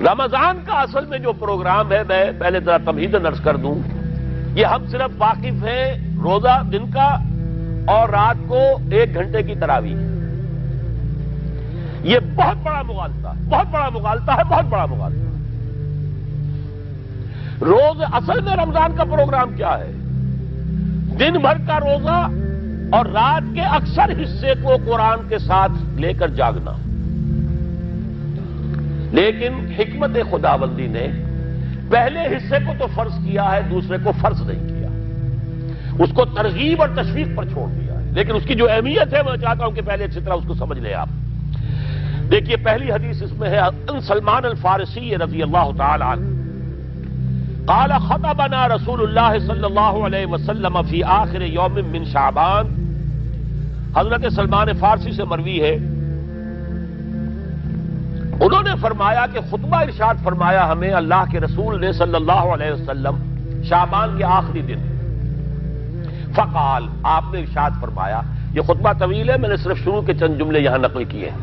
رمضان کا اصل میں جو پروگرام ہے، میں پہلے ذرا تمہیداً عرض کر دوں، یہ ہم صرف واقف ہیں روزہ دن کا اور رات کو 1 گھنٹے کی تراویح۔ یہ بہت بڑا مغالطہ ہے، بہت بڑا مغالطہ ہے، بہت بڑا مغالطہ ہے۔ روز اصل میں رمضان کا پروگرام کیا ہے؟ دن بھر کا روزہ اور رات کے اکثر حصے کو قرآن کے ساتھ لے کر جاگنا۔ لیکن حکمت خداوندی نے پہلے حصے کو تو فرض کیا ہے، دوسرے کو فرض نہیں کیا، اس کو ترغیب اور تشویق پر چھوڑ دیا ہے۔ لیکن اس کی جو اہمیت ہے میں چاہتا ہوں کہ پہلے اچھی طرح اس کو سمجھ لیں آپ۔ دیکھیے پہلی حدیث اس میں ہے ان سلمان الفارسی رضی اللہ تعالی عنہ قال خطبنا رسول اللہ صلی اللہ علیہ وسلم فی آخر یوم من شعبان۔ حضرت سلمان فارسی سے مروی ہے، انہوں نے فرمایا کہ خطبہ ارشاد فرمایا ہمیں اللہ کے رسول نے صلی اللہ علیہ وسلم شعبان کے آخری دن۔ فقال، آپ نے ارشاد فرمایا، یہ خطبہ طویل ہے، میں نے صرف شروع کے چند جملے یہاں نقل کیے ہیں۔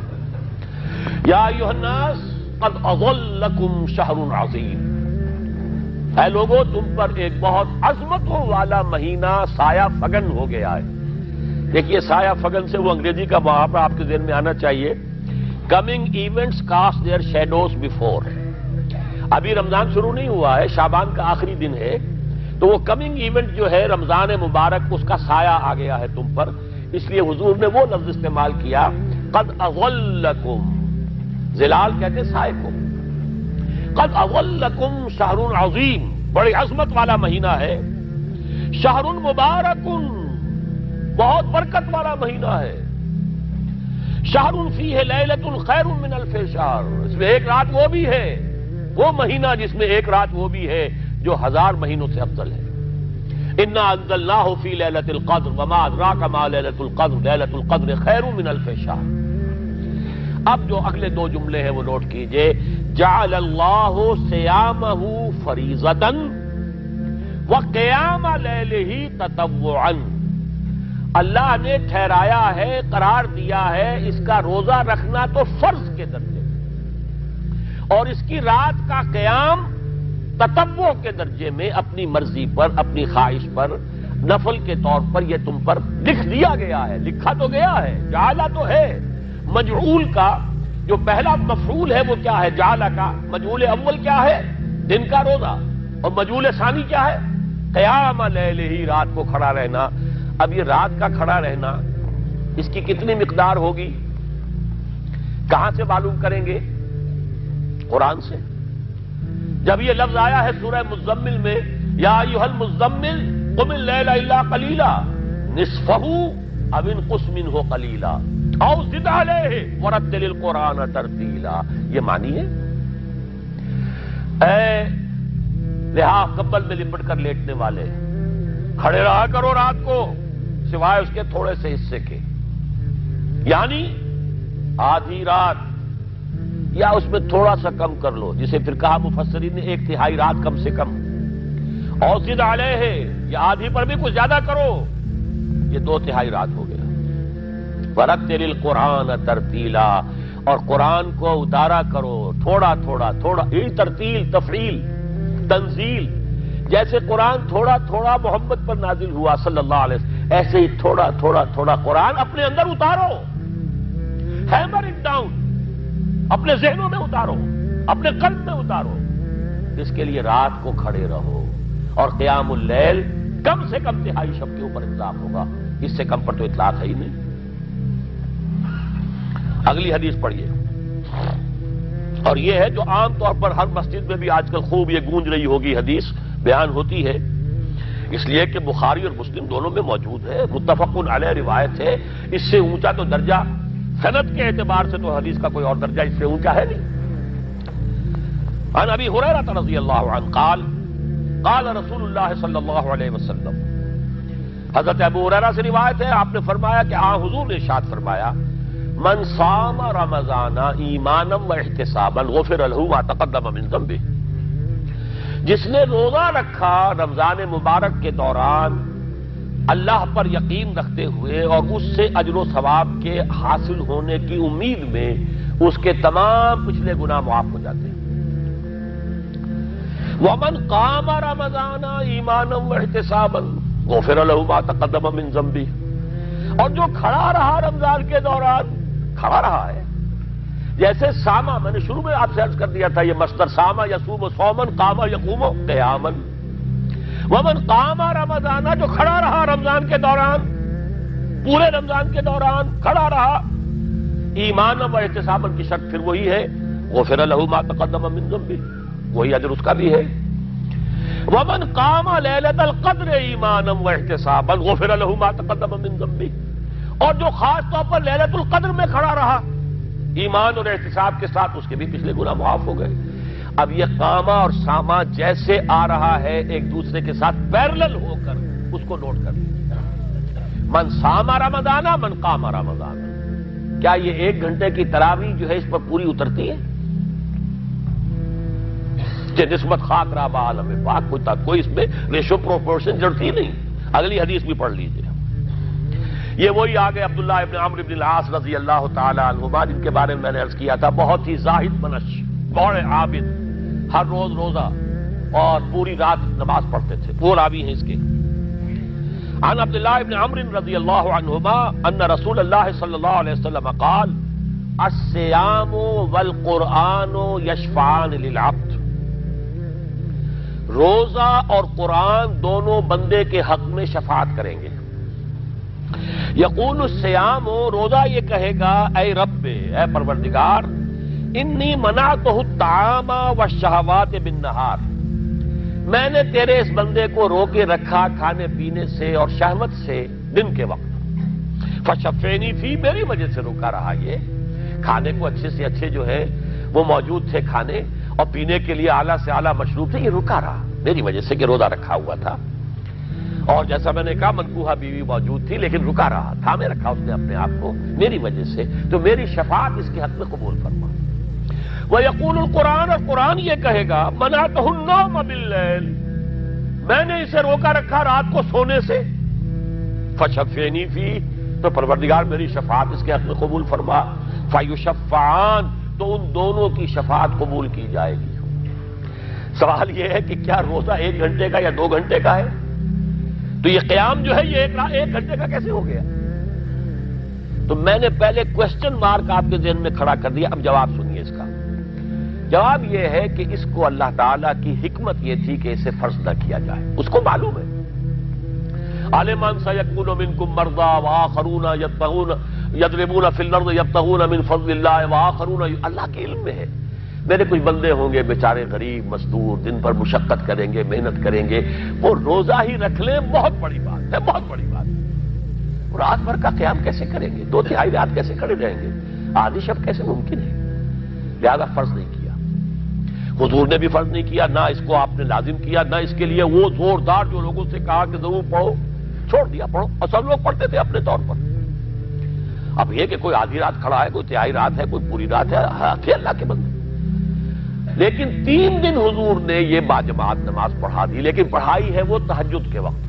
یا ایھا الناس قد اظلکم شہر عظیم، اے لوگوں تم پر ایک بہت عظمتوں والا مہینہ سایہ فگن ہو گیا ہے۔ دیکھیے سایہ فگن سے وہ انگریزی کا محاورہ آپ کے ذہن میں آنا چاہیے، coming events cast their shadows before. ابھی رمضان شروع نہیں ہوا ہے، شعبان کا آخری دن ہے، تو وہ کمنگ ایونٹ جو ہے رمضان مبارک، اس کا سایہ آ گیا ہے تم پر، اس لیے حضور نے وہ لفظ استعمال کیا قد اظلکم، ظلال کہتے سائے کو، قد اظلکم شہر عظیم، بڑی عظمت والا مہینہ ہے، شہر مبارک، بہت برکت والا مہینہ ہے، شہر فیہ لیلۃ خیر من الف شہر، اس میں ایک رات وہ بھی ہے، وہ مہینہ جس میں ایک رات وہ بھی ہے جو 1000 مہینوں سے افضل ہے۔ انا انزلناہ فی لیلۃ القدر وما ادراک ما لیلۃ القدر لیلۃ القدر خیر من الف شہر۔ اب جو اگلے 2 جملے ہیں وہ نوٹ کیجئے، جعل اللہ صیامہ فریضۃ وقیام لیلہ تطوعا، اللہ نے ٹھہرایا ہے، قرار دیا ہے اس کا روزہ رکھنا تو فرض کے درجے میں، اور اس کی رات کا قیام تطوع کے درجے میں، اپنی مرضی پر، اپنی خواہش پر، نفل کے طور پر یہ تم پر لکھ دیا گیا ہے، لکھا تو گیا ہے، جعلہ تو ہے۔ مجعول کا جو پہلا مفعول ہے وہ کیا ہے؟ جعلہ کا مجعول اول کیا ہے؟ دن کا روزہ، اور مجعول ثانی کیا ہے؟ قیام لیلہ، رات کو کھڑا رہنا۔ اب یہ رات کا کھڑا رہنا اس کی کتنی مقدار ہوگی؟ کہاں سے معلوم کریں گے؟ قرآن سے۔ جب یہ لفظ آیا ہے سورہ مزمل میں، یا ایھا المزمل قم اللیل الا قلیلا نصفہ او انقص منہ قلیلا او زد علیہ ورتل القرآن ترتیلا، یہ معنی ہے اے لحاظ کمبل میں لپٹ کر لیٹنے والے، کھڑے رہا کرو رات کو سوائے اس کے تھوڑے سے حصے کے، یعنی آدھی رات یا اس میں تھوڑا سا کم کر لو، جسے پھر کہا مفسرین نے 1/3 رات کم سے کم، اور زد علیہ یا آدھی پر بھی کچھ زیادہ کرو، یہ 2/3 رات ہو گیا۔ ورتل القرآن ترتیلا، اور قرآن کو اتارا کرو تھوڑا تھوڑا تھوڑا، یہ ترتیل، تفعیل، تنزیل، جیسے قرآن تھوڑا تھوڑا محمد پر نازل ہوا صلی اللہ علیہ وسلم، ایسے ہی تھوڑا تھوڑا تھوڑا قرآن اپنے اندر اتارو، ہیمر اٹ ڈاؤن، اپنے ذہنوں میں اتارو، اپنے قلب میں اتارو۔ اس کے لیے رات کو کھڑے رہو، اور قیام اللیل کم سے کم 1/3 شب کے اوپر اطلاق ہوگا، اس سے کم پر تو اطلاق ہے ہی نہیں۔ اگلی حدیث پڑھیے، اور یہ ہے جو عام طور پر ہر مسجد میں بھی آج کل خوب یہ گونج رہی ہوگی، حدیث بیان ہوتی ہے، اس لیے کہ بخاری اور مسلم دونوں میں موجود ہے، متفق علیہ روایت ہے، اس سے اونچا تو درجہ سند کے اعتبار سے تو حدیث کا کوئی اور درجہ اس سے اونچا ہے نہیں۔ عن ابی ہریرہ رضی اللہ عنہ قال قال رسول اللہ صلی اللہ علیہ وسلم، حضرت ابو ہریرہ سے روایت ہے، آپ نے فرمایا کہ حضور نے ارشاد فرمایا، من صام رمضان ایمانا واحتسابا غفر له ما تقدم من ذنبه، جس نے روزہ رکھا رمضان مبارک کے دوران اللہ پر یقین رکھتے ہوئے اور اس سے اجر و ثواب کے حاصل ہونے کی امید میں، اس کے تمام پچھلے گناہ معاف ہو جاتے ہیں۔ ومن قام رمضان ایمانا واحتسابا غفر له ما تقدم من ذنبه، اور جو کھڑا رہا رمضان کے دوران، کھڑا رہا ہے، جیسے ساما، میں نے شروع میں آپ سے عرض کر دیا تھا یہ مصدر ساما یصوم صومن، قام یقوم قیاما، ومن قام رمضان، جو کھڑا رہا رمضان کے دوران، پورے رمضان کے دوران کھڑا رہا، ایمان و احتسابا کی شرط پھر وہی ہے، غفر له ما تقدم من ذنبه، وہی اجر اس کا بھی ہے، ومن قام لیلۃ القدر ایمانا واحتسابا غفر له ما تقدم من ذنبه، اور جو خاص طور پر لیلۃ القدر میں کھڑا رہا ایمان اور احتساب کے ساتھ، اس کے بھی پچھلے گناہ معاف ہو گئے۔ اب یہ قامہ اور سامہ جیسے آ رہا ہے ایک دوسرے کے ساتھ پیرلل ہو کر، اس کو نوٹ کر لیجیے، من سام رمضان من قام رمضان، کیا یہ 1 گھنٹے کی تراویح جو ہے اس پر پوری اترتی ہے؟ نسبت خاک را با عالم پاک، کوئی اس میں ریشو پروپورشن جڑتی نہیں۔ اگلی حدیث بھی پڑھ لیجیے، یہ وہی آگے عبداللہ ابن عمرو ابن العاص رضی اللہ تعالی عنہما، جن کے بارے میں میں نے عرض کیا تھا، بہت ہی زاہد منش، بڑے عابد، ہر روز روزہ اور پوری رات نماز پڑھتے تھے، وہ راوی ہیں اس کے۔ عن عبداللہ ابن عمرو رضی اللہ عنہما ان رسول اللہ صلی اللہ علیہ وسلم قال الصیام والقرآن یشفعان للعبد، روزہ اور قرآن دونوں بندے کے حق میں شفاعت کریں گے۔ یقول الصیام، روزہ یہ کہے گا اے رب، اے پروردگار، انی منعتہ الطعام والشہوات بالنہار، میں نے تیرے اس بندے کو روکے رکھا کھانے پینے سے اور شہوت سے دن کے وقت، فشفینی فی، میری وجہ سے روکا رہا، یہ کھانے کو اچھے سے اچھے جو ہے وہ موجود تھے کھانے، اور پینے کے لیے اعلیٰ سے اعلیٰ مشروب تھے، یہ رکا رہا میری وجہ سے کہ روزہ رکھا ہوا تھا، اور جیسا میں نے کہا منکوحہ بیوی موجود تھی لیکن رکا رہا، تھامے رکھا اس نے اپنے آپ کو میری وجہ سے، تو میری شفاعت اس کے حق میں قبول فرما۔ وَيَقُولُ الْقُرْآنُ، اور قرآن یہ کہے گا مَنَعْتُهُ النَّوْمَ بِاللَّيْلِ، میں نے اسے روکا رکھا رات کو سونے سے، فَشَفِّعْنِي فِيهِ، تو پروردگار میری شفاعت اس کے حق میں قبول فرما، فَيُشَفَّعَانِ، تو ان دونوں کی شفاعت قبول کی جائے گی۔ سوال یہ ہے کہ کیا روزہ 1 گھنٹے کا یا 2 گھنٹے کا ہے؟ تو یہ قیام جو ہے یہ 1 گھنٹے کا کیسے ہو گیا؟ تو میں نے پہلے کوسچن مارک آپ کے ذہن میں کھڑا کر دیا، اب جواب سنیے اس کا۔ جواب یہ ہے کہ اس کو اللہ تعالیٰ کی حکمت یہ تھی کہ اسے فرض نہ کیا جائے، اس کو معلوم ہے۔ عالمان سیکون منکم مرضی وآخرون یضربون فی الارض یبتغون من فضل اللہ وآخرون، اللہ کے علم میں ہے میرے کچھ بندے ہوں گے بیچارے غریب مزدور، دن پر مشقت کریں گے، محنت کریں گے، وہ روزہ ہی رکھ لیں، بہت بڑی بات ہے، بہت بڑی بات ہے۔ رات بھر کا قیام کیسے کریں گے؟ 2/3 رات کیسے کھڑے رہیں گے؟ آدھی شب کیسے ممکن ہے؟ لہذا فرض نہیں کیا، حضور نے بھی فرض نہیں کیا، نہ اس کو آپ نے لازم کیا، نہ اس کے لیے وہ زوردار جو لوگوں سے کہا کہ ضرور پڑھو، چھوڑ دیا پڑھو، اور سب لوگ پڑھتے تھے اپنے طور پر۔ اب یہ کہ کوئی آدھی رات کھڑا ہے، کوئی 1/3 رات ہے، کوئی پوری رات ہے، تھے اللہ کے بندے۔ لیکن 3 دن حضور نے یہ باجماعت نماز پڑھا دی، لیکن پڑھائی ہے وہ تہجد کے وقت،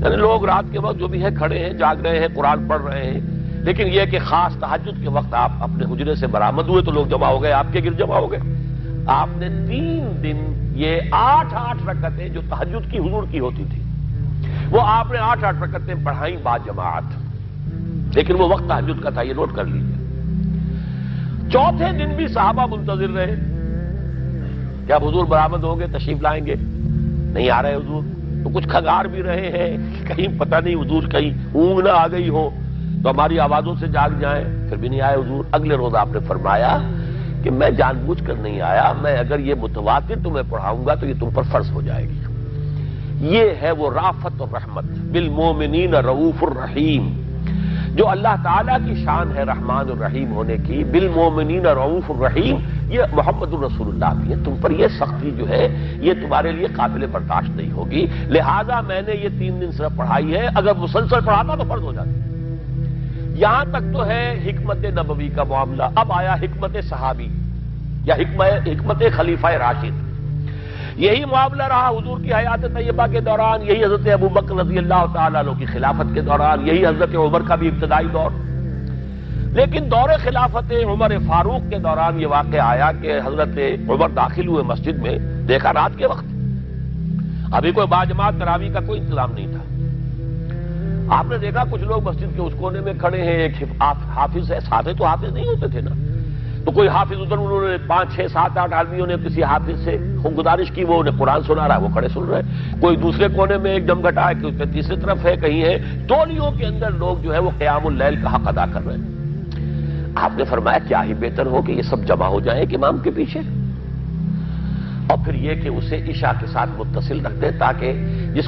یعنی لوگ رات کے وقت جو بھی ہے کھڑے ہیں، جاگ رہے ہیں، قرآن پڑھ رہے ہیں، لیکن یہ کہ خاص تہجد کے وقت آپ اپنے حجرے سے برآمد ہوئے تو لوگ جمع ہو گئے، آپ کے گرد جمع ہو گئے۔ آپ نے 3 دن یہ 8 رکعتیں جو تہجد کی حضور کی ہوتی تھی، وہ آپ نے 8 رکعتیں پڑھائیں باجماعت، لیکن وہ وقت تہجد کا تھا، یہ نوٹ کر لیجیے۔ 4تھے دن بھی صحابہ منتظر رہے، کیا حضور برآمد ہوں گے، تشریف لائیں گے؟ نہیں آ رہے حضور، تو کچھ کھنگار بھی رہے ہیں، کہیں پتہ نہیں حضور کہیں اونگ نہ آ گئی ہو تو ہماری آوازوں سے جاگ جائیں، پھر بھی نہیں آئے حضور۔ اگلے روز آپ نے فرمایا کہ میں جان بوجھ کر نہیں آیا، میں اگر یہ متواتر تمہیں پڑھاؤں گا تو یہ تم پر فرض ہو جائے گی۔ یہ ہے وہ رافت اور رحمت، بالمومنین رؤوف الرحیم، جو اللہ تعالیٰ کی شان ہے رحمان الرحیم ہونے کی، بالمومنین رؤوف الرحیم، یہ محمد الرسول اللہ بھی ہے، تم پر یہ سختی جو ہے یہ تمہارے لیے قابل برداشت نہیں ہوگی، لہذا میں نے یہ 3 دن صرف پڑھائی ہے، اگر مسلسل پڑھاتا تو فرض ہو جاتی۔ یہاں تک تو ہے حکمت نبوی کا معاملہ، اب آیا حکمت صحابی یا حکمت خلیفہ راشد۔ یہی معاملہ رہا حضور کی حیات طیبہ کے دوران، یہی حضرت ابوبکر رضی اللہ تعالیٰ عنہ کی خلافت کے دوران، یہی حضرت عمر کا بھی ابتدائی دور۔ لیکن دور خلافت عمر فاروق کے دوران یہ واقعہ آیا کہ حضرت عمر داخل ہوئے مسجد میں، دیکھا رات کے وقت ابھی کوئی باجماعت تراویح کا کوئی انتظام نہیں تھا، آپ نے دیکھا کچھ لوگ مسجد کے اس کونے میں کھڑے ہیں، ایک حافظ ہے، ساتھ تو حافظ نہیں ہوتے تھے نا، تو کوئی حافظ ادھر، انہوں نے 5 6 7 8 آدمیوں نے کسی حافظ سے گزارش کی، وہ انہیں قرآن سنا رہا ہے، وہ کھڑے سن رہے ہیں، کوئی دوسرے کونے میں ایک جمگھٹا ہے کہ اس پہ تیسری طرف ہے، کہیں ہے، ٹولیوں کے اندر لوگ جو ہے وہ قیام اللیل کا حق ادا کر رہے ہیں۔ آپ نے فرمایا کیا ہی بہتر ہو کہ یہ سب جمع ہو جائیں ایک امام کے پیچھے، اور پھر یہ کہ اسے عشاء کے ساتھ متصل رکھ دیں، تاکہ جس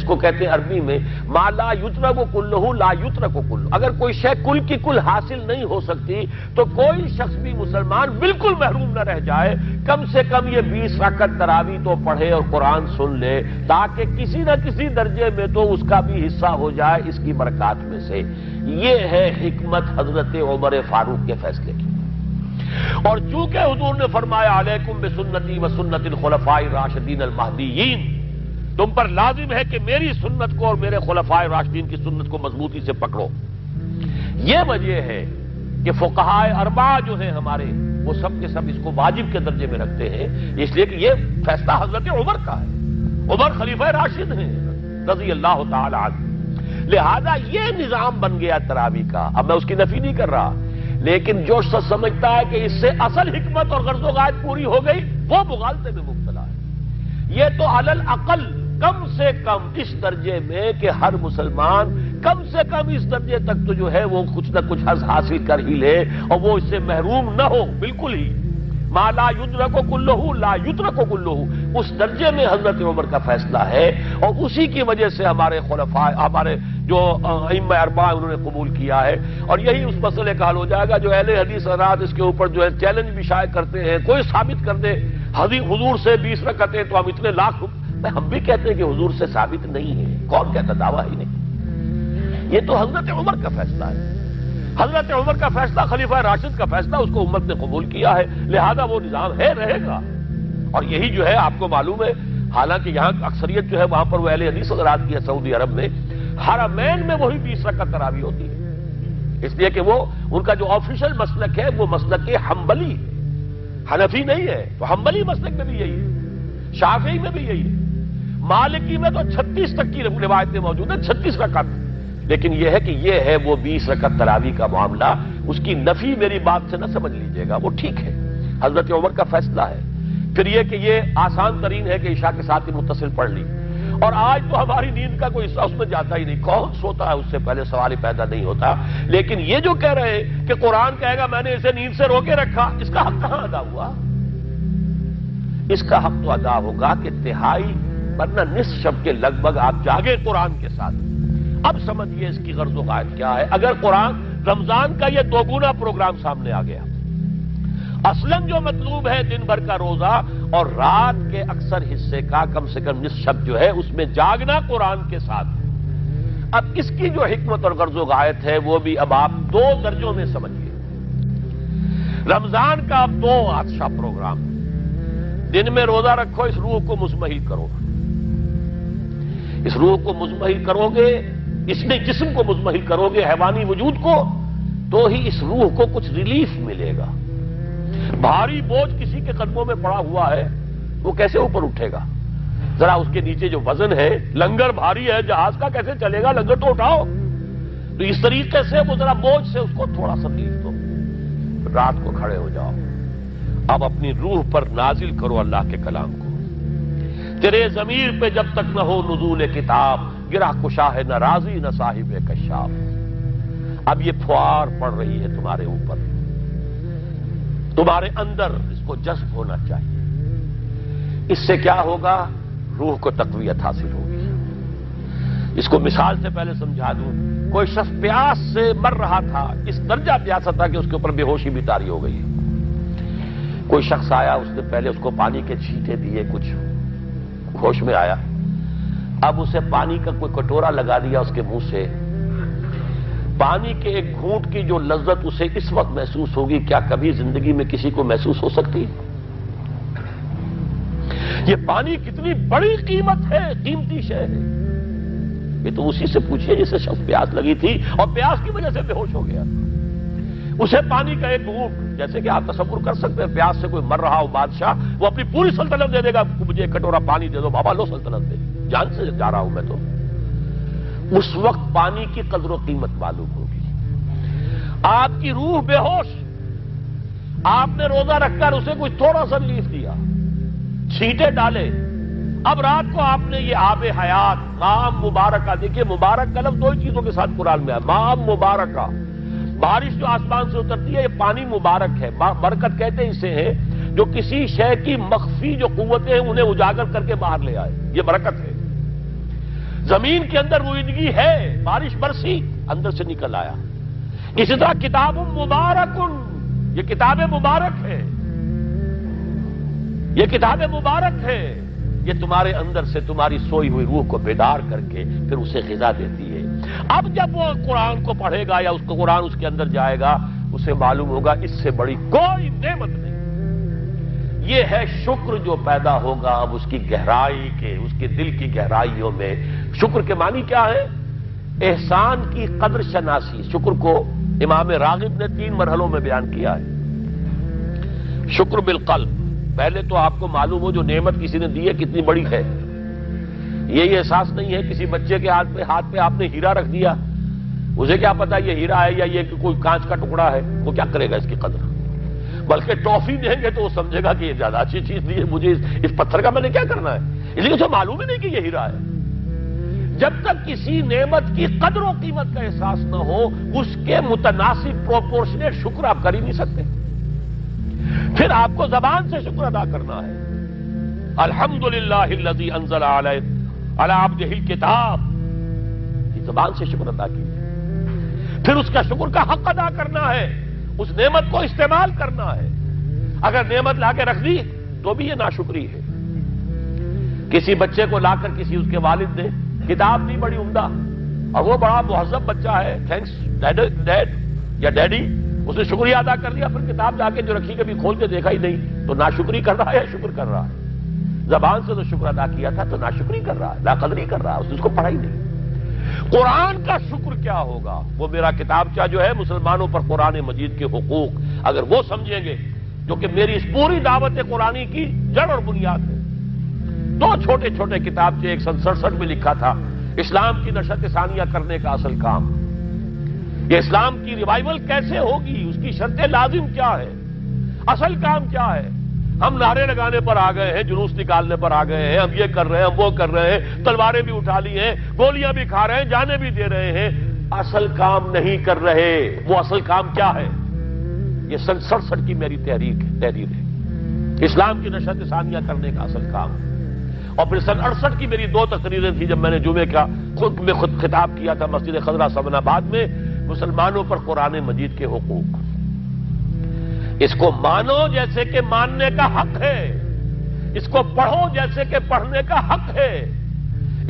کو کہتے ہیں عربی میں ما لا یترک کلہ لا یترک کلہ، اگر کوئی شے کل کی کل حاصل نہیں ہو سکتی تو کوئی شخص بھی مسلمان بالکل محروم نہ رہ جائے، کم سے کم یہ 20 رکعت تراویح تو پڑھے اور قرآن سن لے، تاکہ کسی نہ کسی درجے میں تو اس کا بھی حصہ ہو جائے اس کی برکات میں سے۔ یہ ہے حکمت حضرت عمر فاروق کے فیصلے کی۔ اور چونکہ حضور نے فرمایا علیکم بسنتی و سنت الخلفاء الراشدین المہدیین، تم پر لازم ہے کہ میری سنت کو اور میرے خلفاء راشدین کی سنت کو مضبوطی سے پکڑو، یہ وجہ ہے کہ فقہاء اربعہ جو ہیں ہمارے، وہ سب کے سب اس کو واجب کے درجے میں رکھتے ہیں، اس لیے کہ یہ فیصلہ حضرت عمر کا ہے، عمر خلیفہ راشد ہیں رضی اللہ تعالی عنہ، لہذا یہ نظام بن گیا تراویح کا۔ اب میں اس کی نفی نہیں کر رہا، لیکن جو شخص سمجھتا ہے کہ اس سے اصل حکمت اور غرض و غایت پوری ہو گئی، وہ مغالطے میں مبتلا ہے۔ یہ تو علی الاقل کم سے کم اس درجے میں کہ ہر مسلمان کم سے کم اس درجے تک تو جو ہے وہ کچھ نہ کچھ حظ حاصل کر ہی لے، اور وہ اس سے محروم نہ ہو بالکل ہی۔ ما لا یدرک کلہ لا یترک کلہ، اس درجے میں حضرت عمر کا فیصلہ ہے، اور اسی کی وجہ سے ہمارے خلفاء، ہمارے جو ائمہ اربعہ انہوں نے قبول کیا ہے، اور یہی اس مسئلے کا حل ہو جائے گا۔ جو اہل حدیث حضرات اس کے اوپر جو ہے چیلنج بھی شائع کرتے ہیں، کوئی ثابت کر دے حضور سے 20 رکعتیں تو ہم اتنے لاکھ روپے، ہم بھی کہتے ہیں کہ حضور سے ثابت نہیں ہے، کون کہتا دعویٰ ہی نہیں، یہ تو حضرت عمر کا فیصلہ ہے، حضرت عمر کا فیصلہ، خلیفہ راشد کا فیصلہ، اس کو امت نے قبول کیا ہے، لہذا وہ نظام ہے، رہے گا۔ اور یہی جو ہے آپ کو معلوم ہے، حالانکہ یہاں اکثریت جو ہے وہاں پر وہ اہل حدیث حضرات کی ہے سعودی عرب میں، حرمین میں وہی 20 رکعت تراویح ہوتی ہے، اس لیے کہ وہ ان کا جو آفیشل مسلک ہے وہ مسلک حنبلی، حنفی نہیں ہے، تو حنبلی مسلک میں بھی یہی ہے، شافعی میں بھی یہی ہے، مالکی میں تو 36 تک کی روایتیں موجود ہیں، 36 رکعت، لیکن یہ ہے کہ یہ ہے وہ 20 رکعت تراویح کا معاملہ، اس کی نفی میری بات سے نہ سمجھ لیجئے گا، وہ ٹھیک ہے، حضرت عمر کا فیصلہ ہے۔ پھر یہ کہ یہ آسان ترین ہے کہ عشاء کے ساتھ ہی متصل پڑھ لی، اور آج تو ہماری نیند کا کوئی حصہ اس میں جاتا ہی نہیں، کون سوتا ہے، اس سے پہلے سوال ہی پیدا نہیں ہوتا، لیکن یہ جو کہہ رہے ہیں کہ قرآن کہے گا میں نے اسے نیند سے روکے رکھا، اس کا حق کہاں ادا ہوا؟ اس کا حق تو ادا ہوگا کہ تہائی ورنہ نصف شب کے لگ بھگ آپ جاگے قرآن کے ساتھ۔ اب سمجھیے اس کی غرض و غایت کیا ہے۔ اگر قرآن رمضان کا یہ دوگنا پروگرام سامنے آ گیا، اصلاً جو مطلوب ہے دن بھر کا روزہ اور رات کے اکثر حصے کا کم سے کم نصف شب جو ہے اس میں جاگنا قرآن کے ساتھ، اب اس کی جو حکمت اور غرض و غایت ہے وہ بھی اب آپ 2 درجوں میں سمجھیے۔ رمضان کا اب 2 اچھا پروگرام، دن میں روزہ رکھو، اس روح کو مزمحل کرو، اس روح کو مزمحل کرو گے، اس نے جسم کو مزمحل کرو گے، حیوانی وجود کو، تو ہی اس روح کو کچھ ریلیف ملے گا۔ بھاری بوجھ کسی کے قدموں میں پڑا ہوا ہے، وہ کیسے اوپر اٹھے گا؟ ذرا اس کے نیچے جو وزن ہے، لنگر بھاری ہے، جہاز کا کیسے چلے گا؟ لنگر تو اٹھاؤ۔ تو اس طریقے سے وہ ذرا بوجھ سے اس کو تھوڑا سا ریلیف دو، رات کو کھڑے ہو جاؤ، اب اپنی روح پر نازل کرو اللہ کے کلام کو۔ تیرے ضمیر پہ جب تک نہ ہو نزول کتاب، گرہ کشا ہے نہ راضی نہ صاحب کشاف۔ اب یہ پھوار پڑ رہی ہے تمہارے اوپر، تمہارے اندر اس کو جذب ہونا چاہیے۔ اس سے کیا ہوگا؟ روح کو تقویت حاصل ہوگی۔ اس کو مثال سے پہلے سمجھا دوں، کوئی شخص پیاس سے مر رہا تھا، اس درجہ پیاسا تھا کہ اس کے اوپر بے ہوشی بھی طاری ہو گئی۔ کوئی شخص آیا، اس نے پہلے اس کو پانی کے چھینٹے دیے، کچھ ہوش میں آیا، اب اسے پانی کا کوئی کٹورا لگا دیا اس کے منہ سے، پانی کے ایک گھونٹ کی جو لذت اسے اس وقت محسوس ہوگی، کیا کبھی زندگی میں کسی کو محسوس ہو سکتی؟ یہ پانی کتنی بڑی قیمت ہے، قیمتی شے ہے، یہ تو اسی سے پوچھئے جسے شخص پیاس لگی تھی اور پیاس کی وجہ سے بے ہوش ہو گیا۔ اسے پانی کا ایک گھونٹ، جیسے کہ آپ تصور کر سکتے ہیں پیاس سے کوئی مر رہا ہو بادشاہ، وہ اپنی پوری سلطنت دے دے گا، مجھے ایک کٹورا پانی دے دو بابا، لو سلطنت دے، جان سے جا رہا ہوں میں تو۔ اس وقت پانی کی قدر و قیمت معلوم ہوگی۔ آپ کی روح بے ہوش، آپ نے روزہ رکھ کر اسے کوئی تھوڑا سا ریلیف دیا، چھینٹے ڈالے، اب رات کو آپ نے یہ آب حیات مام مبارکہ، دیکھیے مبارک کا لفظ دو ہی چیزوں کے ساتھ قرآن میں ہے، مام مبارکہ، بارش جو آسمان سے اترتی ہے یہ پانی مبارک ہے، برکت کہتے ہیں اسے ہیں جو کسی شے کی مخفی جو قوتیں ہیں انہیں اجاگر کر کے باہر لے آئے، یہ برکت ہے۔ زمین کے اندر روئیدگی ہے، بارش برسی، اندر سے نکل آیا۔ اسی طرح کتاب مبارک، یہ کتاب مبارک ہے، یہ کتاب مبارک ہے، یہ تمہارے اندر سے تمہاری سوئی ہوئی روح کو بیدار کر کے پھر اسے غذا دیتی ہے۔ اب جب وہ قرآن کو پڑھے گا یا اس کو قرآن اس کے اندر جائے گا، اسے معلوم ہوگا اس سے بڑی کوئی نعمت نہیں۔ یہ ہے شکر جو پیدا ہوگا اب اس کی گہرائی کے، اس کے دل کی گہرائیوں میں۔ شکر کے معنی کیا ہے؟ احسان کی قدر شناسی۔ شکر کو امام راغب نے 3 مرحلوں میں بیان کیا ہے۔ شکر بالقلب، پہلے تو آپ کو معلوم ہو جو نعمت کسی نے دی ہے کتنی بڑی ہے، یہ احساس نہیں ہے۔ کسی بچے کے ہاتھ پہ آپ نے ہیرا رکھ دیا، اسے کیا پتا یہ ہیرا ہے یا یہ کہ کوئی کانچ کا ٹکڑا ہے، وہ کیا کرے گا اس کی قدر؟ بلکہ ٹافی دیں گے تو وہ سمجھے گا کہ یہ زیادہ اچھی چیز دی ہے مجھے، اس پتھر کا میں نے کیا کرنا ہے، اس لیے اسے معلوم ہی نہیں کہ یہ ہیرا ہے۔ جب تک کسی نعمت کی قدر و قیمت کا احساس نہ ہو، اس کے متناسب پروپورشنیٹ شکر آپ کر ہی نہیں سکتے۔ پھر آپ کو زبان سے شکر ادا کرنا ہے۔ الحمدللہ الذی انزل علی عبدہ الکتاب، یہ زبان سے شکر ادا کیجیے۔ پھر اس کا شکر کا حق ادا کرنا ہے، اس نعمت کو استعمال کرنا ہے۔ اگر نعمت لا کے رکھ دی تو بھی یہ ناشکری ہے۔ کسی بچے کو لا کر کسی اس کے والد نے کتاب دی بڑی عمدہ، اور وہ بڑا مہذب بچہ ہے، تھینکس ڈیڈ یا ڈیڈی، اس نے شکریہ ادا کر دیا، پھر کتاب جا کے جو رکھی کبھی کھول کے دیکھا ہی نہیں، تو ناشکری کر رہا ہے یا شکر کر رہا ہے؟ زبان سے تو شکر ادا کیا تھا تو ناشکری کر رہا ہے، لاقدری کر رہا ہے، اس نے اس کو پڑھا ہی نہیں۔ قرآن کا شکر کیا ہوگا؟ وہ میرا کتابچہ جو ہے مسلمانوں پر قرآن مجید کے حقوق، اگر وہ سمجھیں گے، جو کہ میری اس پوری دعوت قرآنی کی جڑ اور بنیاد ہے۔ 2 چھوٹے چھوٹے کتابچے 167 میں لکھا تھا، اسلام کی نشت ثانیہ کرنے کا اصل کام، یہ اسلام کی ریوائول کیسے ہوگی، اس کی شرط لازم کیا ہے، اصل کام کیا ہے۔ ہم نعرے لگانے پر آ گئے ہیں، جلوس نکالنے پر آ گئے ہیں، ہم یہ کر رہے ہیں، ہم وہ کر رہے ہیں، تلواریں بھی اٹھا لی ہیں، گولیاں بھی کھا رہے ہیں، جانے بھی دے رہے ہیں، اصل کام نہیں کر رہے۔ وہ اصل کام کیا ہے؟ یہ سن 67 کی میری تحریر ہے، اسلام کی نشت ثانیہ کرنے کا اصل کام۔ اور پھر سن 68 کی میری 2 تقریریں تھیں، جب میں نے جمعے کا خود خطاب کیا تھا مسجد خضرہ سمن آباد میں، مسلمانوں پر قرآن مجید کے حقوق۔ اس کو مانو جیسے کہ ماننے کا حق ہے، اس کو پڑھو جیسے کہ پڑھنے کا حق ہے،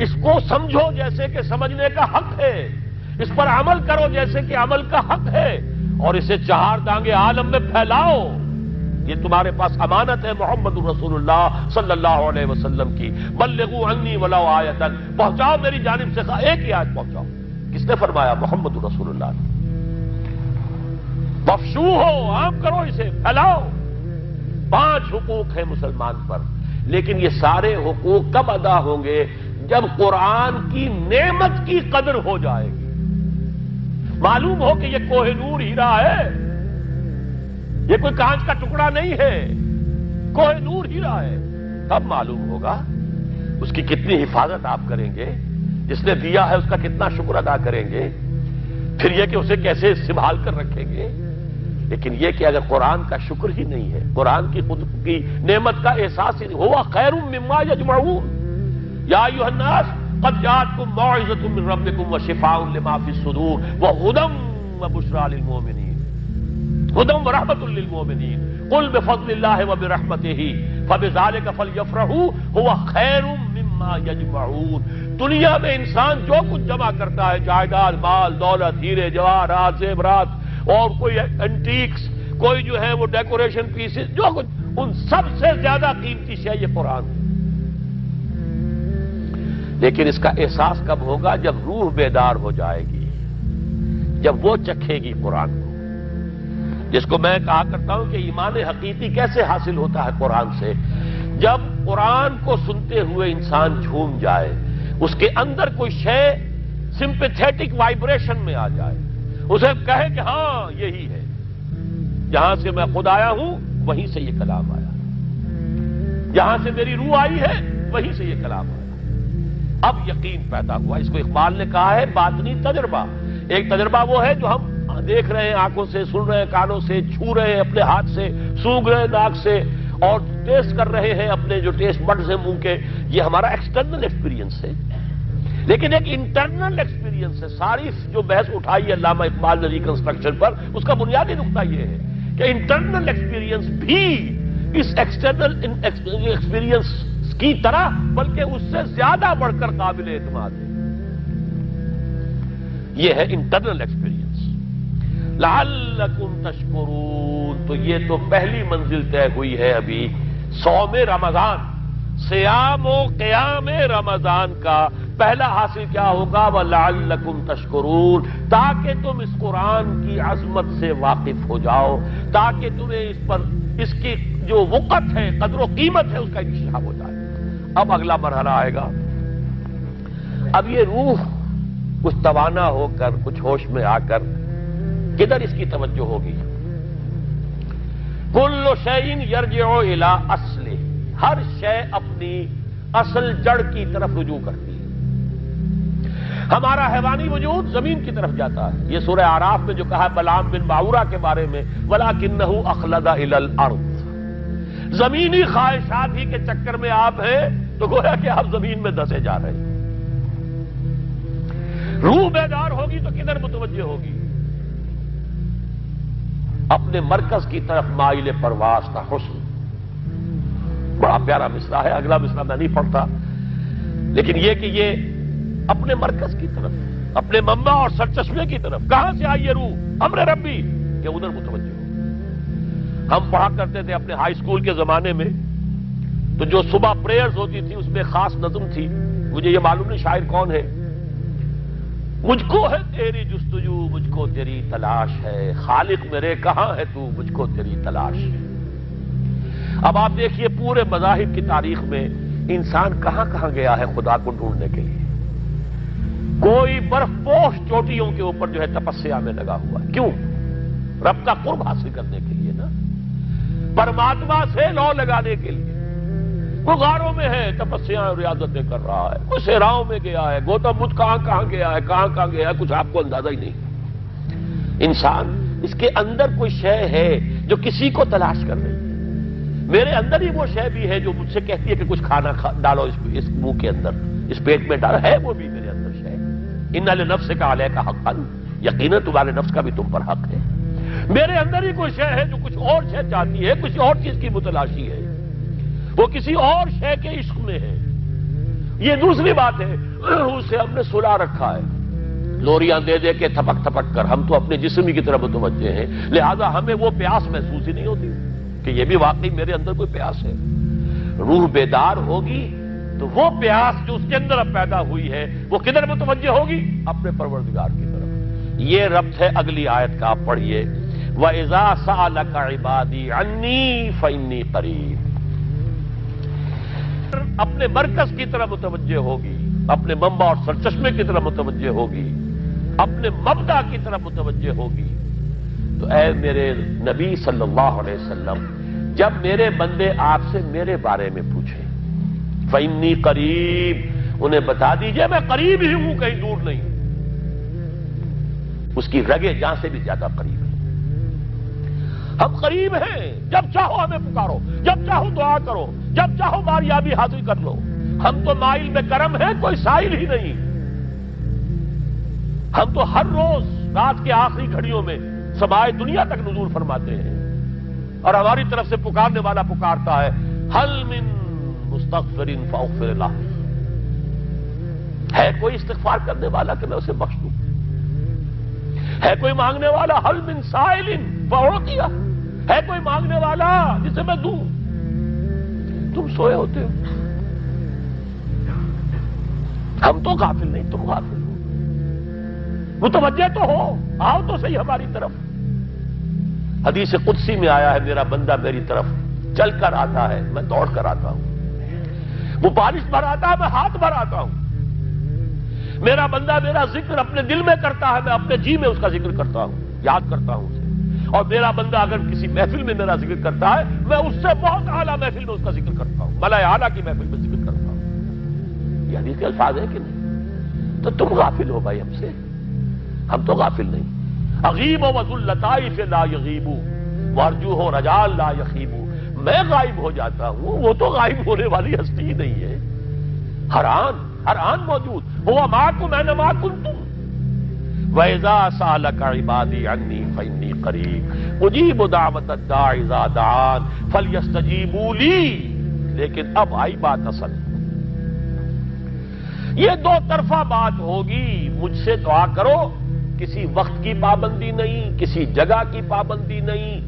اس کو سمجھو جیسے کہ سمجھنے کا حق ہے، اس پر عمل کرو جیسے کہ عمل کا حق ہے، اور اسے 4 دانگے عالم میں پھیلاؤ۔ یہ تمہارے پاس امانت ہے محمد رسول اللہ صلی اللہ علیہ وسلم کی۔ بلغوا عنی ولو آیۃ، پہنچاؤ میری جانب سے ایک ہی آیت پہنچاؤ۔ کس نے فرمایا؟ محمد رسول اللہ نے۔ مفشو ہو، عام کرو اسے، پھیلاؤ۔ 5 حقوق ہیں مسلمان پر، لیکن یہ سارے حقوق کب ادا ہوں گے؟ جب قرآن کی نعمت کی قدر ہو جائے گی، معلوم ہو کہ یہ کوہ نور ہیرا ہے، یہ کوئی کانچ کا ٹکڑا نہیں ہے، کوہ نور ہیرا ہے، تب معلوم ہوگا اس کی کتنی حفاظت آپ کریں گے، جس نے دیا ہے اس کا کتنا شکر ادا کریں گے، پھر یہ کہ اسے کیسے سنبھال کر رکھیں گے۔ لیکن یہ کہ اگر قرآن کا شکر ہی نہیں ہے، قرآن کی خود کی نعمت کا احساس ہی نہیں، ہوا خیر مما یجمعون، یا ایھا الناس قد جاءتکم موعظۃ من ربکم وشفاء لما فی الصدور وہدی وبشریٰ للمؤمنین، ہدی ورحمۃ للمؤمنین، قل بفضل اللہ وبرحمتہ فبذلک فلیفرحوا ھو خیر مما یجمعون۔ دنیا میں انسان جو کچھ جمع کرتا ہے، جائیداد، مال، دولت، ہیرے جواہرات، زیورات، اور کوئی اینٹیکس، کوئی جو ہے وہ ڈیکوریشن پیسز، جو کچھ، ان سب سے زیادہ قیمتی شے یہ قرآن ہے۔ لیکن اس کا احساس کب ہوگا؟ جب روح بیدار ہو جائے گی، جب وہ چکھے گی قرآن کو۔ جس کو میں کہا کرتا ہوں کہ ایمان حقیقی کیسے حاصل ہوتا ہے قرآن سے؟ جب قرآن کو سنتے ہوئے انسان جھوم جائے، اس کے اندر کوئی شے سمپیتھیٹک وائبریشن میں آ جائے، اسے کہے کہ ہاں یہی ہے، جہاں سے میں خود آیا ہوں وہیں سے یہ کلام آیا، جہاں سے میری روح آئی ہے وہیں سے یہ کلام آیا، اب یقین پیدا ہوا۔ اس کو اقبال نے کہا ہے باطنی تجربہ۔ ایک تجربہ وہ ہے جو ہم دیکھ رہے ہیں آنکھوں سے، سن رہے ہیں کانوں سے، چھو رہے ہیں اپنے ہاتھ سے، سونگھ رہے ہیں ناک سے، اور ٹیسٹ کر رہے ہیں اپنے جو ٹیسٹ بڈز ہیں منہ کے، یہ ہمارا ایکسٹرنل ایکسپیرینس ہے۔ لیکن ایک انٹرنل ایکسپیرینس ہے۔ ساری جو بحث اٹھائی ہے علامہ اقبال نے ریکنسٹرکشن پر، اس کا بنیادی نقطہ یہ ہے کہ انٹرنل ایکسپیرینس بھی اس ایکسٹرنل ایکسپیرینس کی طرح بلکہ اس سے زیادہ بڑھ کر قابل اعتماد ہے۔ یہ ہے انٹرنل ایکسپیرینس۔ لعلکم تشکرون، تو یہ تو پہلی منزل طے ہوئی ہے ابھی صوم رمضان، صیام و قیام رمضان کا پہلا حاصل کیا ہوگا؟ وَلَعَلَّكُمْ تَشْكُرُونَ، تاکہ تم اس قرآن کی عظمت سے واقف ہو جاؤ، تاکہ تمہیں اس پر اس کی جو وقت ہے، قدر و قیمت ہے، اس کا انکشاف ہو جائے۔ اب اگلا مرحلہ آئے گا۔ اب یہ روح کچھ توانا ہو کر، کچھ ہوش میں آ کر کدھر اس کی توجہ ہوگی؟ کل شیء یرجع الی اصلہ، ہر شے اپنی اصل جڑ کی طرف رجوع کرتی ہے۔ ہمارا حیوانی وجود زمین کی طرف جاتا ہے۔ یہ سورہ اعراف میں جو کہا بلعام بن باورہ کے بارے میں، وَلَكِنَّهُ أَخْلَدَ إِلَى الْأَرْضِ، زمینی خواہشات ہی کے چکر میں آپ ہیں تو گویا کہ آپ زمین میں دسے جا رہے ہیں۔ روح بیدار ہوگی تو کدھر متوجہ ہوگی؟ اپنے مرکز کی طرف مائل پرواز کا حسن۔ بڑا پیارا مصرع ہے، اگلا مصرع میں نہیں پڑھتا، لیکن یہ کہ یہ اپنے مرکز کی طرف، اپنے منبع اور سرچشمے کی طرف، کہاں سے آئی یہ روح؟ امر ربی، کہ ادھر متوجہ ہو۔ ہم پڑھا کرتے تھے اپنے ہائی اسکول کے زمانے میں، تو جو صبح پریئرز ہوتی تھی اس میں خاص نظم تھی، مجھے یہ معلوم نہیں شاعر کون ہے، مجھ کو ہے تیری جستجو، مجھ کو تیری تلاش ہے، خالق میرے کہاں ہے تو، مجھ کو تیری تلاش ہے۔ اب آپ دیکھیے پورے مذاہب کی تاریخ میں انسان کہاں کہاں گیا ہے خدا کو ڈھونڈنے کے لیے۔ کوئی برف پوش چوٹیوں کے اوپر جو ہے تپسیا میں لگا ہوا ہے، کیوں؟ رب کا قرب حاصل کرنے کے لیے نا، پرماتما سے لو لگانے کے لیے۔ وہ غاروں میں ہے، تپسیا اور ریاضتیں کر رہا ہے، کوئی صحراؤں میں گیا ہے، گوتم بدھ کہاں کہاں گیا ہے، کہاں کہاں گیا ہے، کچھ آپ کو اندازہ ہی نہیں۔ انسان اس کے اندر کوئی شے ہے جو کسی کو تلاش کر رہی ہے۔ میرے اندر ہی وہ شے بھی ہے جو مجھ سے کہتی ہے کہ کچھ کھانا ڈالو اس منہ کے اندر، اس پیٹ میں ڈالو، ہے وہ بھی میرے اندر شے۔ ان لنفسک علیک حقا، یقیناً تمہارے نفس کا بھی تم پر حق ہے۔ میرے اندر ہی کوئی شے ہے جو کچھ اور شے چاہتی ہے، کسی اور چیز کی متلاشی ہے، وہ کسی اور شے کے عشق میں ہے۔ یہ دوسری بات ہے، اسے ہم نے سلا رکھا ہے، لوریاں دے دے کے تھپک تھپک کر، ہم تو اپنے جسم ہی کی طرف متوجہ ہیں، لہذا ہمیں وہ پیاس محسوس ہی نہیں ہوتی کہ یہ بھی واقعی میرے اندر کوئی پیاس ہے۔ روح بیدار ہوگی تو وہ پیاس جو اس کے اندر اب پیدا ہوئی ہے وہ کدھر متوجہ ہوگی؟ اپنے پروردگار کی طرف۔ یہ ربط ہے اگلی آیت کا، آپ پڑھیے، وَإِذَا سَأَلَكَ عِبَادِي عَنِّي فَإِنِّي قَرِيبٌ۔ اپنے مرکز کی طرف متوجہ ہوگی، اپنے منبع اور سرچشمے کی طرف متوجہ ہوگی، اپنے مبدا کی طرف متوجہ ہوگی، تو اے میرے نبی صلی اللہ علیہ وسلم، جب میرے بندے آپ سے میرے بارے میں پوچھیں، فَإِنِّي قَرِيب، انہیں بتا دیجئے میں قریب ہی ہوں، کہیں دور نہیں، اس کی رگے جاں سے بھی زیادہ قریب ہے۔ ہم قریب ہیں، جب چاہو ہمیں پکارو، جب چاہو دعا کرو، جب چاہو باریابی حاصل کر لو۔ ہم تو مائل میں کرم ہیں، کوئی سائل ہی نہیں۔ ہم تو ہر روز رات کے آخری گھڑیوں میں سمائے دنیا تک نزول فرماتے ہیں، اور ہماری طرف سے پکارنے والا پکارتا ہے، حل من مستغفر فاغفر لہ، ہے کوئی استغفار کرنے والا کہ میں اسے بخش دوں؟ ہے کوئی مانگنے والا، حل من سائل فاعطیہ، ہے کوئی مانگنے والا جسے میں دوں؟ تم سوئے ہوتے ہو، ہم تو غافل نہیں، تم غافل ہو، متوجہ تو ہو، آؤ تو صحیح ہماری طرف۔ حدیث قدسی میں آیا ہے میرا بندہ میری طرف چل کر آتا ہے میں دوڑ کر آتا ہوں، وہ بارش بھراتا ہے میں ہاتھ بھراتا ہوں، میرا بندہ میرا ذکر اپنے دل میں کرتا ہے میں اپنے جی میں اس کا ذکر کرتا ہوں، یاد کرتا ہوں اسے، اور میرا بندہ اگر کسی محفل میں میرا ذکر کرتا ہے میں اس سے بہت اعلیٰ محفل میں اس کا ذکر کرتا ہوں، ملائے اعلیٰ کی محفل میں ذکر کرتا ہوں۔ یہ حدیث کے الفاظ ہیں کہ نہیں؟ تو تم غافل ہو بھائی ہم سے، ہم تو غافل نہیں۔ اغیب و وذو اللطائف لا یغیب وارجوہ رجال لا یخیب، میں غائب ہو جاتا ہوں، وہ تو غائب ہونے والی ہستی ہی نہیں ہے، ہر آن موجود، ہوا معکم اینما کنتم وَإِذَا سَأَلَكَ عِبَادِي عَنِّي فَإِنِّي قَرِيبٌ أُجِيبُ دَعْوَةَ الدَّاعِ إِذَا دَعَانِ فَلْيَسْتَجِيبُوا لِي۔ لیکن اب آئی بات اصل، یہ دو طرفہ بات ہوگی، مجھ سے دعا کرو، کسی وقت کی پابندی نہیں، کسی جگہ کی پابندی نہیں،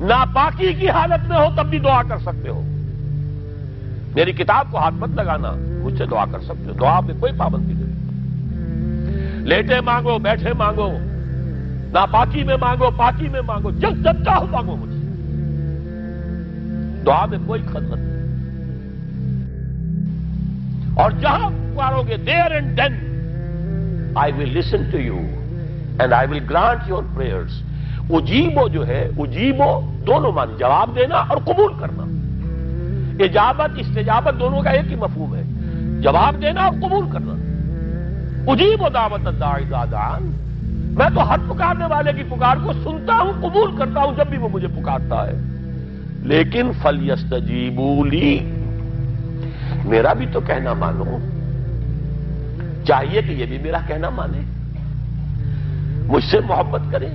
ناپاکی کی حالت میں ہو تب بھی دعا کر سکتے ہو، میری کتاب کو ہاتھ مت لگانا، مجھ سے دعا کر سکتے ہو، دعا میں کوئی پابندی نہیں، لیٹے مانگو بیٹھے مانگو، ناپاکی میں مانگو پاکی میں مانگو، جب چاہو مانگو مجھ سے، دعا میں کوئی خلوت نہیں، اور جہاں پکارو گے there and then I will listen to you and I will grant your prayers۔ اجیبو جو ہے، اجیبو دونوں معنی، جواب دینا اور قبول کرنا، اجابت استجابت دونوں کا ایک ہی مفہوم ہے، جواب دینا اور قبول کرنا۔ اجیب دعوت الداعی اذا دعان، میں تو ہر پکارنے والے کی پکار کو سنتا ہوں، قبول کرتا ہوں جب بھی وہ مجھے پکارتا ہے، لیکن فلیستجیبوا لی، میرا بھی تو کہنا مانو، چاہیے کہ یہ بھی میرا کہنا مانے، مجھ سے محبت کریں،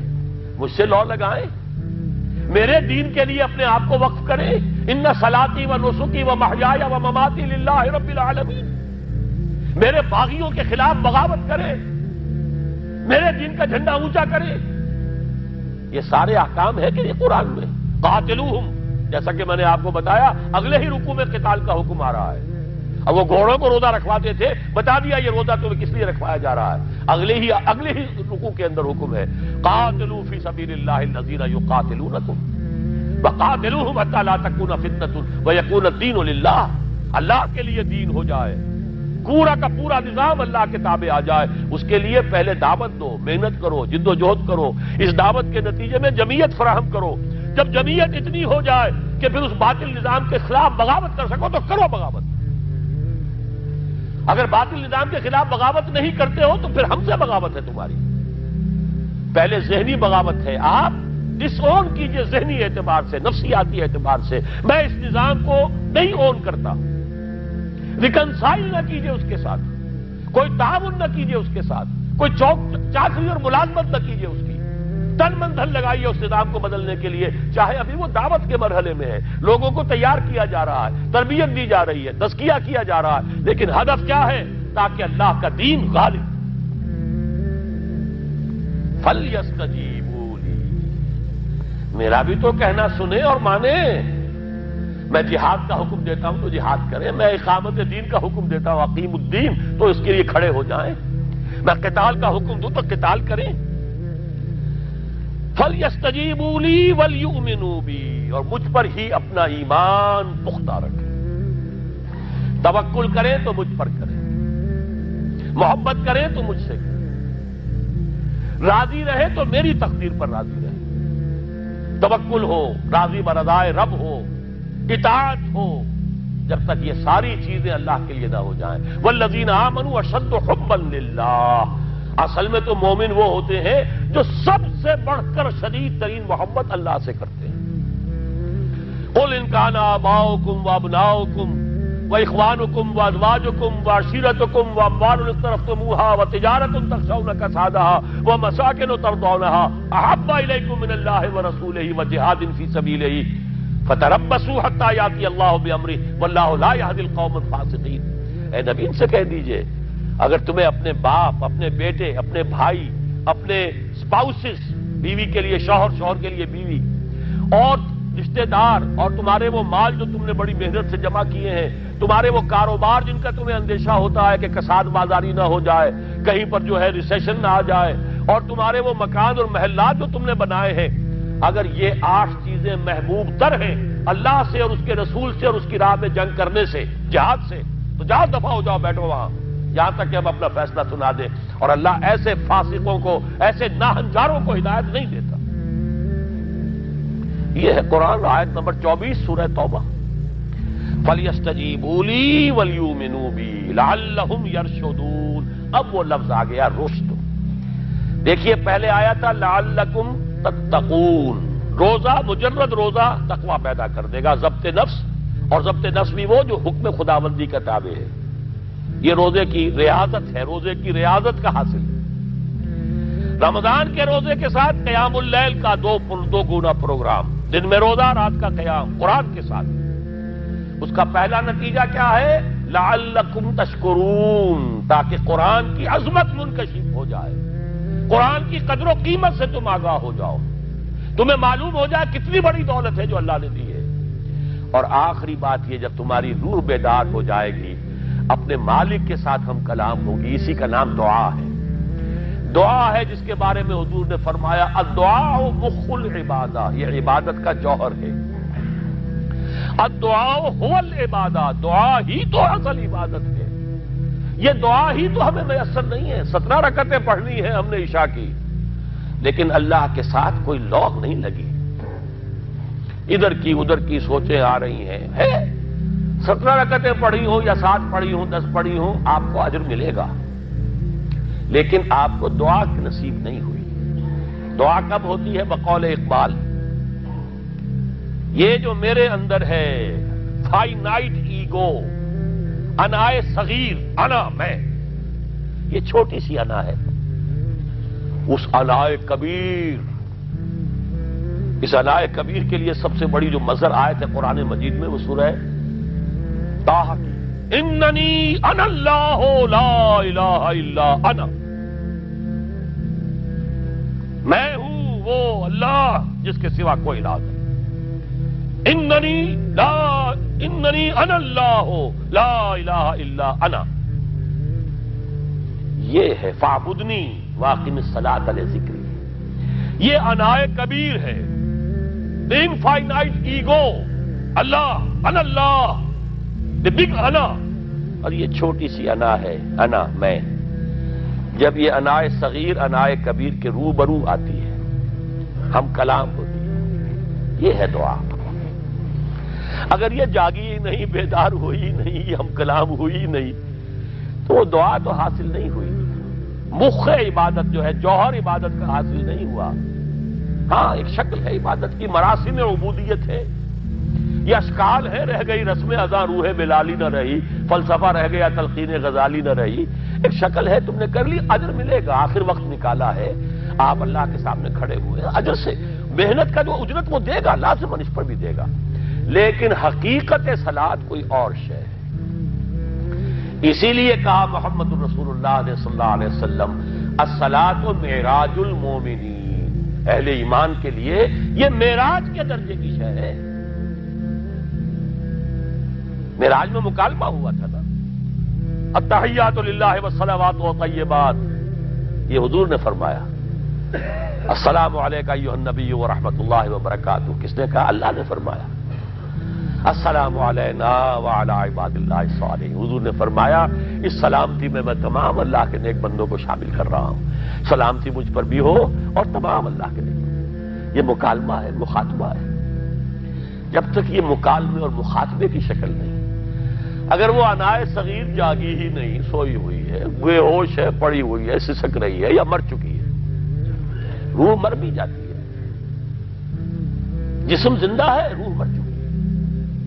مجھ سے لو لگائیں، میرے دین کے لیے اپنے آپ کو وقف کریں، ان صلاتی و نسکی و محیای و مماتی للہ رب العالمین، میرے باغیوں کے خلاف بغاوت کریں، میرے دین کا جھنڈا اونچا کریں، یہ سارے احکام ہے کہ یہ قرآن میں۔ قاتلوہم، جیسا کہ میں نے آپ کو بتایا اگلے ہی رکوع میں قتال کا حکم آ رہا ہے، اب وہ گھوڑوں کو روزہ رکھواتے تھے، بتا دیا یہ روزہ تمہیں کس لیے رکھوایا جا رہا ہے، اگلے ہی رکوع کے اندر حکم ہے، قاتلوا فی سبیل اللہ الذین یقاتلونکم وقاتلوہم حتی لا تکون فتنۃ ویکون الدین للہ، اللہ کے لیے دین ہو جائے، پورا کا پورا نظام اللہ کے تابع آ جائے، اس کے لیے پہلے دعوت دو، محنت کرو، جد و جہد کرو، اس دعوت کے نتیجے میں جمعیت فراہم کرو، جب جمعیت اتنی ہو جائے کہ پھر اس باطل نظام کے خلاف بغاوت کر سکو تو کرو بغاوت، اگر باطل نظام کے خلاف بغاوت نہیں کرتے ہو تو پھر ہم سے بغاوت ہے تمہاری، پہلے ذہنی بغاوت ہے، آپ ڈس اون کیجئے ذہنی اعتبار سے، نفسیاتی اعتبار سے، میں اس نظام کو نہیں اون کرتا، ریکنسائل نہ کیجئے اس کے ساتھ، کوئی تعاون نہ کیجئے اس کے ساتھ، کوئی چاکری اور ملازمت نہ کیجئے اس کی، تن من دھن لگائیے اس نظام کو بدلنے کے لیے، چاہے ابھی وہ دعوت کے مرحلے میں ہے، لوگوں کو تیار کیا جا رہا ہے، تربیت دی جا رہی ہے، تزکیہ کیا جا رہا ہے، لیکن ہدف کیا ہے؟ تاکہ اللہ کا دین غالب۔ فَلْيَسْتَجِيبُوا لِي، میرا بھی تو کہنا سنیں اور مانیں، میں جہاد کا حکم دیتا ہوں تو جہاد کریں، میں اقامت دین کا حکم دیتا ہوں اقیم الدین تو اس کے لیے کھڑے ہو جائیں، میں قتال کا حکم دوں تو قتال کریں۔ فَلْيَسْتَجِيبُوا لِي وَلْيُؤْمِنُوا بِي، اور مجھ پر ہی اپنا ایمان پختہ رکھیں، توکل کریں تو مجھ پر کریں، محبت کریں تو مجھ سے کریں، راضی رہے تو میری تقدیر پر راضی رہے، توکل ہو، راضی برضائے رب ہو، اطاعت ہو، جب تک یہ ساری چیزیں اللہ کے لیے نہ ہو جائیں۔ والذین آمنوا اشد حبا للہ، اصل میں تو مومن وہ ہوتے ہیں جو سب سے بڑھ کر شدید ترین محبت اللہ سے کرتے ہیں۔ قل ان کان آباؤکم وابناؤکم واخوانکم وازواجکم وعشیرتکم واموال اقترفتموها وتجارۃ تخشون کسادها ومساکن ترضونها احب الیکم من اللہ ورسولہ وجہاد فی سبیلہ فتربصوا حتی یاتی اللہ بامرہ واللہ لا یہدی القوم الفاسقین۔ اے نبی ان سے کہہ دیجئے اگر تمہیں اپنے باپ، اپنے بیٹے، اپنے بھائی، اپنے اسپاؤسز، بیوی کے لیے شوہر، شوہر کے لیے بیوی، اور رشتہ دار، اور تمہارے وہ مال جو تم نے بڑی محنت سے جمع کیے ہیں، تمہارے وہ کاروبار جن کا تمہیں اندیشہ ہوتا ہے کہ کساد بازاری نہ ہو جائے، کہیں پر جو ہے ریسیشن نہ آ جائے، اور تمہارے وہ مکان اور محلات جو تم نے بنائے ہیں، اگر یہ 8 چیزیں محبوب تر ہیں اللہ سے اور اس کے رسول سے اور اس کی راہ میں جنگ کرنے سے، جہاد سے، تو جاؤ دفع ہو جاؤ، بیٹھو وہاں یہاں تک کہ ہم اپنا فیصلہ سنا دیں. اور اللہ ایسے فاسقوں کو، ایسے ناہنجاروں کو ہدایت نہیں دیتا. یہ ہے قرآن، آیت نمبر 24 سورہ توبہ. فَلْيَسْتَجِيبُوا لِي وَلْيُؤْمِنُوا بِي لَعَلَّهُمْ يَرْشُدُونَ. اب وہ لفظ آ گیا رشد. دیکھیے پہلے آیا تھا لَعَلَّكُمْ تَتَّقُونَ. روزہ، مجرد روزہ تقوی پیدا کر دے گا، ضبط نفس. اور ضبط نفس بھی وہ جو حکم خداوندی کا تابع ہے. یہ روزے کی ریاضت ہے، روزے کی ریاضت کا حاصل ہے. رمضان کے روزے کے ساتھ قیام اللیل کا دو گنا پروگرام، دن میں روزہ، رات کا قیام قرآن کے ساتھ. اس کا پہلا نتیجہ کیا ہے؟ لعلکم تشکرون، تاکہ قرآن کی عظمت منکشف ہو جائے، قرآن کی قدر و قیمت سے تم آگاہ ہو جاؤ، تمہیں معلوم ہو جائے کتنی بڑی دولت ہے جو اللہ نے دی ہے. اور آخری بات یہ، جب تمہاری روح بیدار ہو جائے گی، اپنے مالک کے ساتھ ہم کلام ہوگی. اسی کا نام دعا ہے. دعا ہے جس کے بارے میں حضور نے فرمایا الدعاء مخ العبادہ، یہ عبادت کا جوہر ہے. الدعاء هو العبادہ، دعا ہی تو اصل عبادت ہے. یہ دعا ہی تو ہمیں میسر نہیں ہے. 17 رکعتیں پڑھنی ہے ہم نے عشاء کی، لیکن اللہ کے ساتھ کوئی لوگ نہیں لگی. ادھر کی ادھر کی سوچیں آ رہی ہیں. 17 رکعتیں پڑھی ہوں یا 7 پڑھی ہوں 10 پڑھی ہوں، آپ کو اجر ملے گا، لیکن آپ کو دعا نصیب نہیں ہوئی. دعا کب ہوتی ہے؟ بقول اقبال، یہ جو میرے اندر ہے فائنائٹ ایگو، انائے صغیر، انا میں، یہ چھوٹی سی انا ہے. اس انائے کبیر، اس انائے کبیر کے لیے سب سے بڑی جو مظہر آیت ہے قرآن مجید میں وہ سورہ طٰہٰ کی، اننی انا اللہ لا الہ الا انا. میں ہوں وہ اللہ جس کے سوا کوئی الہ نہیں. اننی انا اللہ لا الہ الا انا. یہ ہے فاعبدنی واقم الصلاۃ لذکری. یہ انائے کبیر ہے، انفائنائٹ ایگو، اللہ، انا اللہ، دی بگ انا. اور یہ چھوٹی سی انا ہے، انا میں. جب یہ انائے صغیر انائے کبیر کے روبرو آتی ہے، ہم کلام ہوتی ہے. یہ ہے دعا. اگر یہ جاگی ہی نہیں، بیدار ہوئی نہیں، ہم کلام ہوئی نہیں، تو وہ دعا تو حاصل نہیں ہوئی. مخ عبادت جو ہے، جوہر عبادت کا حاصل نہیں ہوا. ہاں ایک شکل ہے عبادت کی، مراسم عبودیت ہے، یہ اشکال ہے. رہ گئی رسم اذاں روح بلالی نہ رہی، فلسفہ رہ گیا تلقین غزالی نہ رہی. ایک شکل ہے، تم نے کر لی، اجر ملے گا. آخر وقت نکالا ہے، آپ اللہ کے سامنے کھڑے ہوئے ہیں، اجر سے محنت کا جو اجرت وہ دے گا، لازم اس پر بھی دے گا. لیکن حقیقت صلاۃ کوئی اور شے ہے. اسی لیے کہا محمد الرسول اللہ نے صلی اللہ علیہ وسلم الصلاۃ معراج المومنین. اہل ایمان کے لیے یہ معراج کے درجے کی شے ہے. معراج میں مکالمہ ہوا تھا نا، التحیات للہ والصلوات والطیبات. یہ حضور نے فرمایا السلام علیکہ ایھا النبی ورحمۃ اللہ وبرکاتہ. کس نے کہا؟ اللہ نے فرمایا السلام علینا وعلی عباد اللہ الصالحین. حضور نے فرمایا اس سلامتی میں تمام اللہ کے نیک بندوں کو شامل کر رہا ہوں. سلامتی مجھ پر بھی ہو اور تمام اللہ کے نیک. یہ مکالمہ ہے، مخاطبہ ہے. جب تک یہ مکالمے اور مخاطبے کی شکل نہیں، اگر وہ انائے صغیر جاگی ہی نہیں، سوئی ہوئی ہے، بے ہوش ہے، پڑی ہوئی ہے، سسک رہی ہے یا مر چکی ہے. روح مر بھی جاتی ہے، جسم زندہ ہے، روح مر چکی ہے.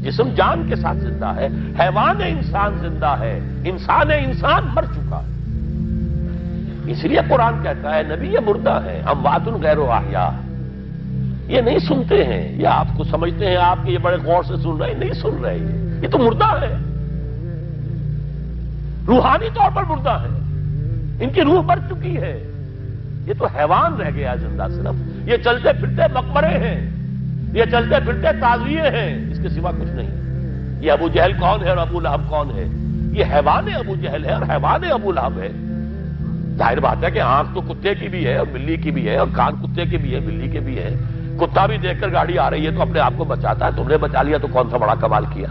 جسم جان کے ساتھ زندہ ہے، حیوان انسان زندہ ہے، انسان مر چکا ہے. اس لیے قرآن کہتا ہے نبی یہ مردہ ہے، اموات غیر احیاء. یہ نہیں سنتے ہیں، یا آپ کو سمجھتے ہیں آپ کے یہ بڑے غور سے سن رہے ہیں، نہیں سن رہے ہیں، یہ تو مردہ ہے، روحانی طور پر مردہ ہے. ان کی روح مر چکی ہے. یہ تو حیوان رہ گیا زندہ. صرف یہ چلتے پھرتے مقبرے ہیں، یہ چلتے پھرتے تعزیے ہیں، اس کے سوا کچھ نہیں. یہ ابو جہل کون ہے اور ابو لہب کون ہے؟ یہ حیوان ابو جہل ہے اور حیوان ابو لہب ہے. ظاہر بات ہے کہ آنکھ تو کتے کی بھی ہے اور بلی کی بھی ہے، اور کان کتے کے بھی ہے، بلی کے بھی ہے. کتا بھی دیکھ کر گاڑی آ رہی ہے تو اپنے آپ کو بچاتا ہے، تم نے بچا لیا تو کون سا بڑا کمال کیا؟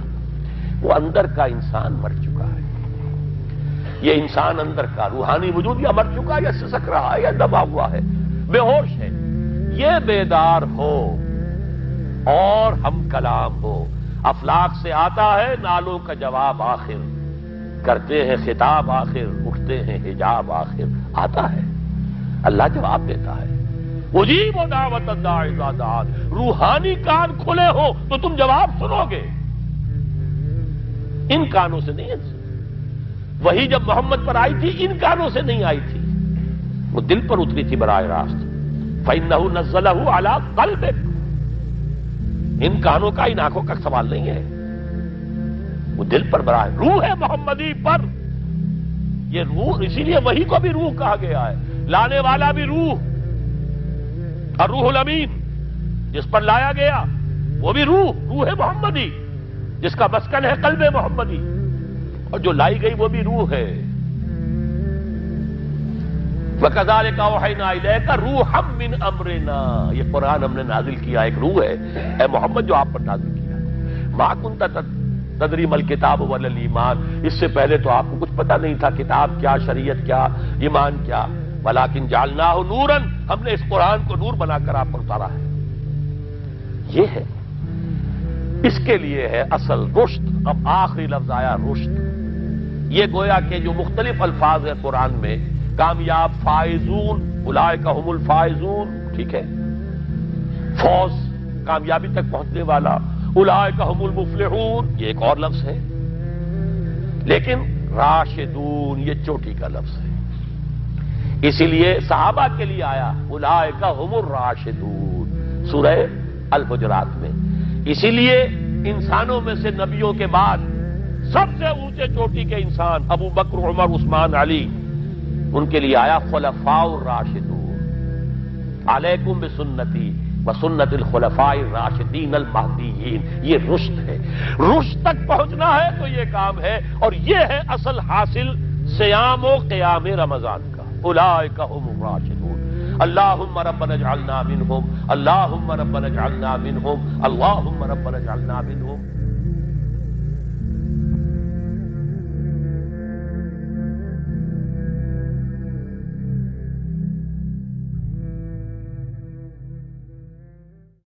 وہ اندر کا انسان مر چکا ہے، یہ انسان اندر کا روحانی وجود یا مر چکا ہے یا سسک رہا ہے یا دبا ہوا ہے، بے ہوش ہے۔ یہ بیدار ہو اور ہم کلام ہو، افلاک سے آتا ہے نالوں کا جواب آخر، کرتے ہیں خطاب آخر، اٹھتے ہیں حجاب آخر، آتا ہے اللہ جواب دیتا ہے۔ اجیب دعوت الداعی اذا دعان، روحانی کان کھلے ہو تو تم جواب سنو گے، ان کانوں سے نہیں۔ وہی جب محمد پر آئی تھی ان کانوں سے نہیں آئی تھی، وہ دل پر اتری تھی براہ راست۔ فَإِنَّهُ نَزَّلَهُ عَلَىٰ قَلْبِكَ، ان کانوں کا ان آنکھوں کا سوال نہیں ہے، وہ دل پر براہ روح ہے محمدی پر۔ یہ روح، اسی لیے وہی کو بھی روح کہا گیا ہے، لانے والا بھی روح، اور روح الامین جس پر لایا گیا وہ بھی روح محمدی جس کا مسکن ہے قلب محمدی، اور جو لائی گئی وہ بھی روح ہے۔ وَكَذَلِكَ أَوْحَيْنَا إِلَيْكَ رُوحًا مِّنْ أَمْرِنَا، یہ قرآن ہم نے نازل کیا، ایک روح ہے اے محمد جو آپ پر نازل کیا۔ مَا كُنْتَ تَدْرِي مَا الْكِتَابُ وَلَا الْإِيمَانُ، اس سے پہلے تو آپ کو کچھ پتہ نہیں تھا، کتاب کیا، شریعت کیا، ایمان کیا۔ وَلَٰكِنْ جَعَلْنَاهُ نُورًا، ہم نے اس قرآن کو نور بنا کر آپ پر اتارا ہے۔ یہ ہے، اس کے لیے ہے اصل رشد۔ اب آخری لفظ آیا رشد، یہ گویا کہ جو مختلف الفاظ ہیں قرآن میں، کامیاب، فائزون، اولئک هم الفائزون، ٹھیک ہے، فوز، کامیابی تک پہنچنے والا، اولئک هم المفلحون، یہ ایک اور لفظ ہے، لیکن راشدون یہ چوٹی کا لفظ ہے، اسی لیے صحابہ کے لیے آیا اولئک هم الراشدون سورہ الحجرات میں۔ اسی لیے انسانوں میں سے نبیوں کے بعد سب سے اونچے چوٹی کے انسان ابو بکر، عمر، عثمان، علی، ان کے لیے آیا خلفاء الراشدون، علیکم بسنتی وسنت الخلفاء الراشدین المہدیین۔ یہ رشد ہے، رشد تک پہنچنا ہے تو یہ کام ہے، اور یہ ہے اصل حاصل صیام و قیام رمضان کا۔ اولئک هم الراشدون، اللہم ربنا اجعلنا منہم، اللہم ربنا اجعلنا منہم، اللہم ربنا اجعلنا منہم۔